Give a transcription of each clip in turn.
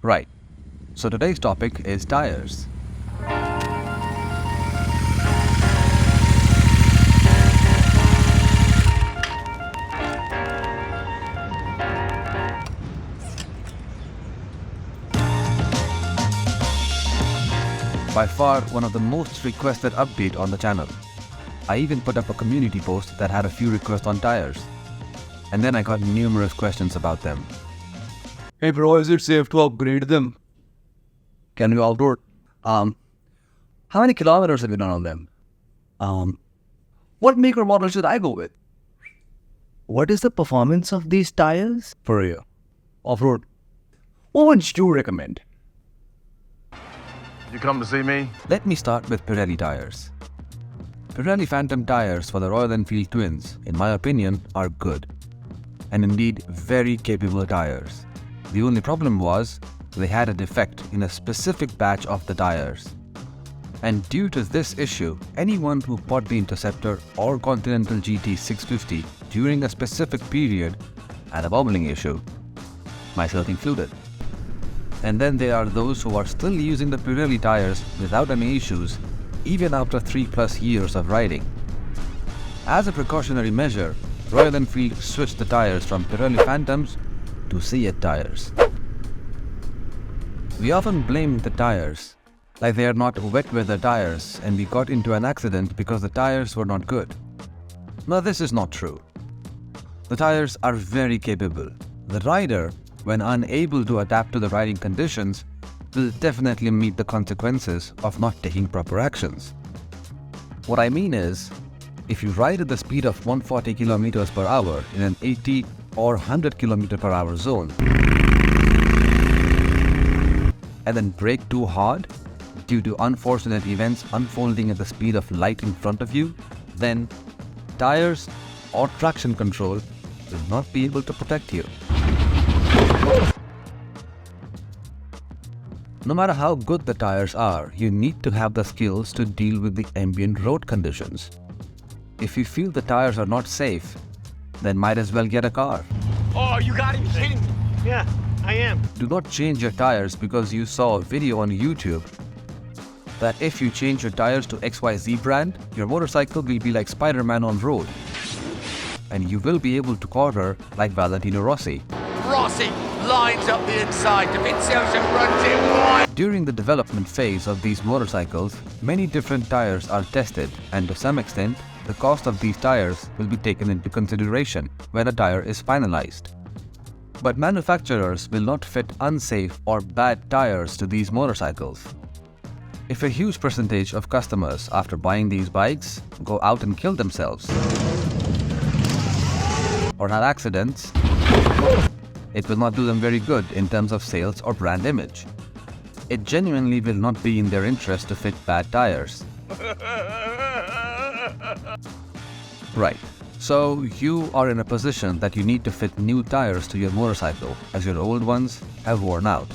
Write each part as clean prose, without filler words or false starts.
Right, so today's topic is tires. By far one of the most requested update on the channel. I even put up a community post that had a few requests on tires. And then I got numerous questions about them. Hey bro, is it safe to upgrade them? Can you off-road? How many kilometers have you done on them? What make or model should I go with? What is the performance of these tires? For real. Off-road. What would you recommend? You come to see me? Let me start with Pirelli Tyres. Pirelli Phantom tires for the Royal Enfield Twins, in my opinion, are good. And indeed, very capable tires. The only problem was, they had a defect in a specific batch of the tires. And due to this issue, anyone who bought the Interceptor or Continental GT 650 during a specific period had a wobbling issue, myself included. And then there are those who are still using the Pirelli tires without any issues, even after 3+ years of riding. As a precautionary measure, Royal Enfield switched the tires from Pirelli Phantoms to Seat tires. We often blame the tires, like they are not wet weather tires and we got into an accident because the tires were not good. Now this is not true. The tires are very capable. The rider, when unable to adapt to the riding conditions, will definitely meet the consequences of not taking proper actions. What I mean is, if you ride at the speed of 140 km per hour in an 80 or 100 km per hour zone, and then brake too hard due to unfortunate events unfolding at the speed of light in front of you, then tires or traction control will not be able to protect you. No matter how good the tires are, you need to have the skills to deal with the ambient road conditions. If you feel the tires are not safe, then might as well get a car. Oh, you gotta be kidding me. Yeah, I am. Do not change your tires because you saw a video on YouTube that if you change your tires to XYZ brand, your motorcycle will be like Spider-Man on road. And you will be able to corner like Valentino Rossi. Rossi lines up the inside. Dovizioso runs it wide. During the development phase of these motorcycles, many different tires are tested, and to some extent, the cost of these tires will be taken into consideration when a tire is finalized. But manufacturers will not fit unsafe or bad tires to these motorcycles. If a huge percentage of customers after buying these bikes go out and kill themselves or have accidents, it will not do them very good in terms of sales or brand image. It genuinely will not be in their interest to fit bad tires. Right, so you are in a position that you need to fit new tires to your motorcycle as your old ones have worn out.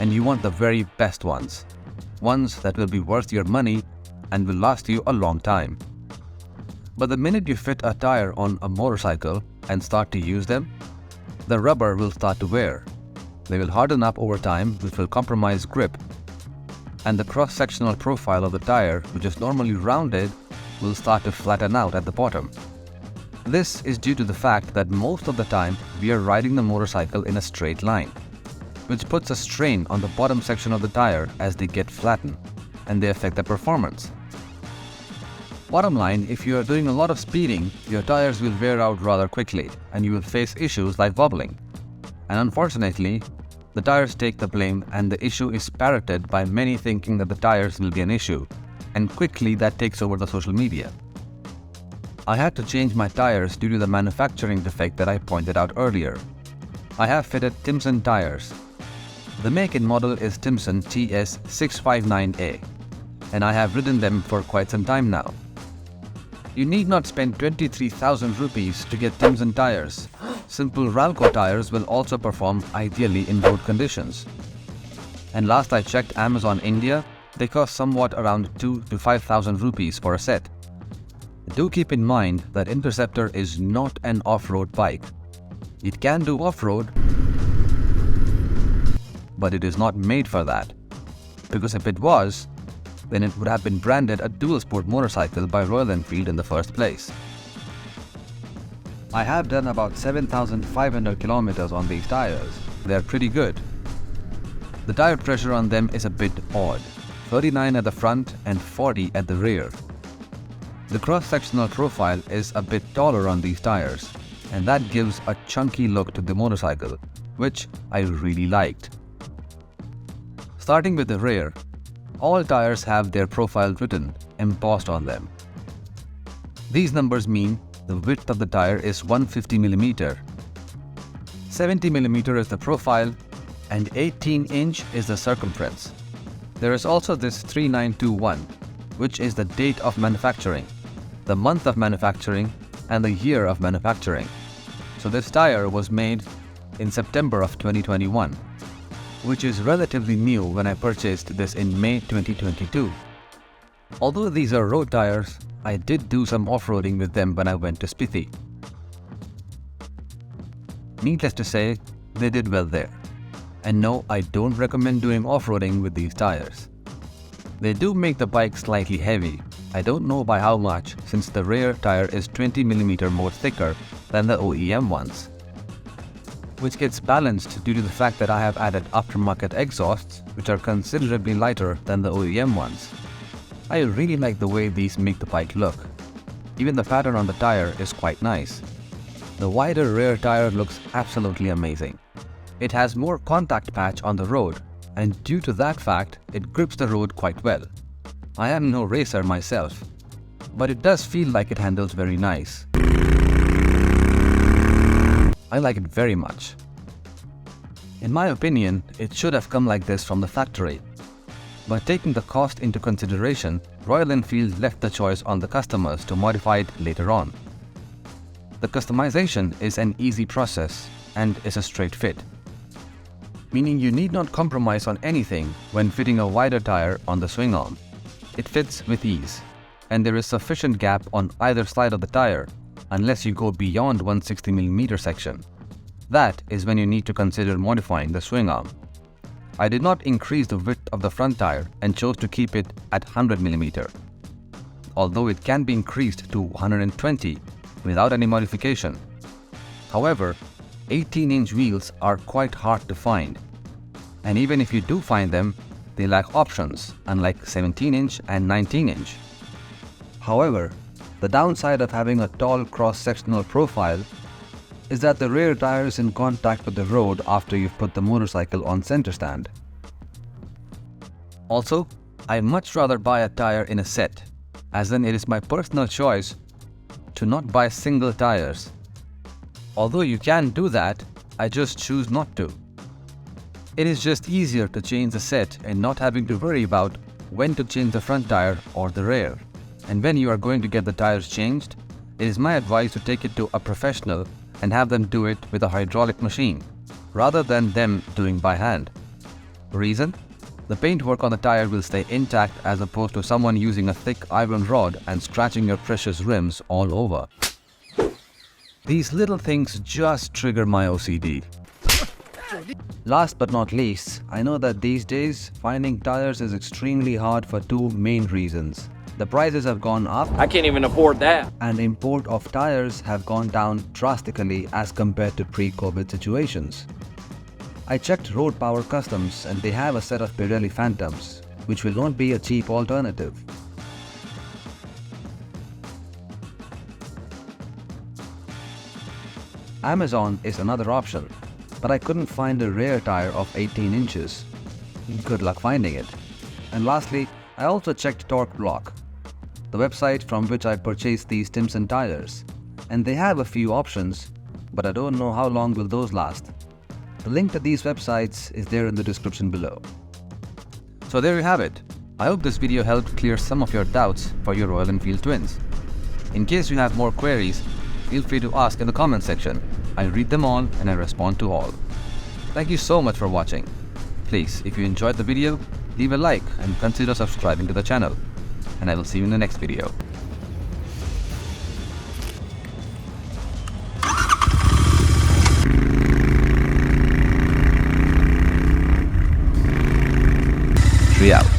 And you want the very best ones. Ones that will be worth your money and will last you a long time. But the minute you fit a tire on a motorcycle and start to use them, the rubber will start to wear. They will harden up over time, which will compromise grip. And the cross-sectional profile of the tire, which is normally rounded, will start to flatten out at the bottom. This is due to the fact that most of the time we are riding the motorcycle in a straight line, which puts a strain on the bottom section of the tire as they get flattened, and they affect the performance. Bottom line, if you are doing a lot of speeding, your tires will wear out rather quickly and you will face issues like wobbling. And unfortunately, the tires take the blame and the issue is parroted by many thinking that the tires will be an issue, and quickly that takes over the social media. I had to change my tires due to the manufacturing defect that I pointed out earlier. I have fitted Timsun tires. The make and model is Timsun TS659A, and I have ridden them for quite some time now. You need not spend 23,000 rupees to get Timsun tires. Simple Ralco tires will also perform ideally in road conditions. And last I checked Amazon India, they cost somewhat around 2,000 to 5,000 rupees for a set. Do keep in mind that Interceptor is not an off-road bike. It can do off-road, but it is not made for that. Because if it was, then it would have been branded a dual sport motorcycle by Royal Enfield in the first place. I have done about 7,500 kilometers on these tires. They are pretty good. The tire pressure on them is a bit odd, 39 at the front and 40 at the rear. The cross-sectional profile is a bit taller on these tires, and that gives a chunky look to the motorcycle, which I really liked. Starting with the rear, all tires have their profile written, embossed on them. These numbers mean the width of the tire is 150 mm, 70 mm is the profile, and 18-inch is the circumference. There is also this 3921, which is the date of manufacturing, the month of manufacturing, and the year of manufacturing. So this tire was made in September of 2021, which is relatively new when I purchased this in May 2022. Although these are road tires, I did do some off-roading with them when I went to Spiti. Needless to say, they did well there. And no, I don't recommend doing off-roading with these tires. They do make the bike slightly heavy. I don't know by how much, since the rear tire is 20 mm more thicker than the OEM ones, which gets balanced due to the fact that I have added aftermarket exhausts, which are considerably lighter than the OEM ones. I really like the way these make the bike look. Even the pattern on the tire is quite nice. The wider rear tire looks absolutely amazing. It has more contact patch on the road, and due to that fact, it grips the road quite well. I am no racer myself, but it does feel like it handles very nice. I like it very much. In my opinion, it should have come like this from the factory. But taking the cost into consideration, Royal Enfield left the choice on the customers to modify it later on. The customization is an easy process and is a straight fit, meaning you need not compromise on anything when fitting a wider tire on the swing arm. It fits with ease, and there is sufficient gap on either side of the tire unless you go beyond 160 mm section. That is when you need to consider modifying the swing arm. I did not increase the width of the front tire and chose to keep it at 100 mm, although it can be increased to 120 without any modification. However, 18-inch wheels are quite hard to find, and even if you do find them, they lack options, unlike 17-inch and 19-inch. However, the downside of having a tall cross-sectional profile is that the rear tire is in contact with the road after you've put the motorcycle on center stand. Also, I much rather buy a tire in a set, as in it is my personal choice to not buy single tires. Although you can do that, I just choose not to. It is just easier to change the set and not having to worry about when to change the front tire or the rear. And when you are going to get the tires changed, it is my advice to take it to a professional and have them do it with a hydraulic machine, rather than them doing by hand. Reason? The paintwork on the tire will stay intact as opposed to someone using a thick iron rod and scratching your precious rims all over. These little things just trigger my OCD. Last but not least, I know that these days, finding tires is extremely hard for two main reasons. The prices have gone up. I can't even afford that. And import of tires have gone down drastically as compared to pre-COVID situations. I checked Roadpowercustoms and they have a set of Pirelli Phantoms, which will not be a cheap alternative. Amazon is another option, but I couldn't find a rear tire of 18 inches. Good luck finding it. And lastly, I also checked torqueblock, the website from which I purchased these Timsun tires, and they have a few options, but I don't know how long will those last. The link to these websites is there in the description below. So there you have it. I hope this video helped clear some of your doubts for your Royal Enfield Twins. In case you have more queries, feel free to ask in the comment section. I read them all and I respond to all. Thank you so much for watching. Please, if you enjoyed the video, leave a like and consider subscribing to the channel. And I will see you in the next video. We out.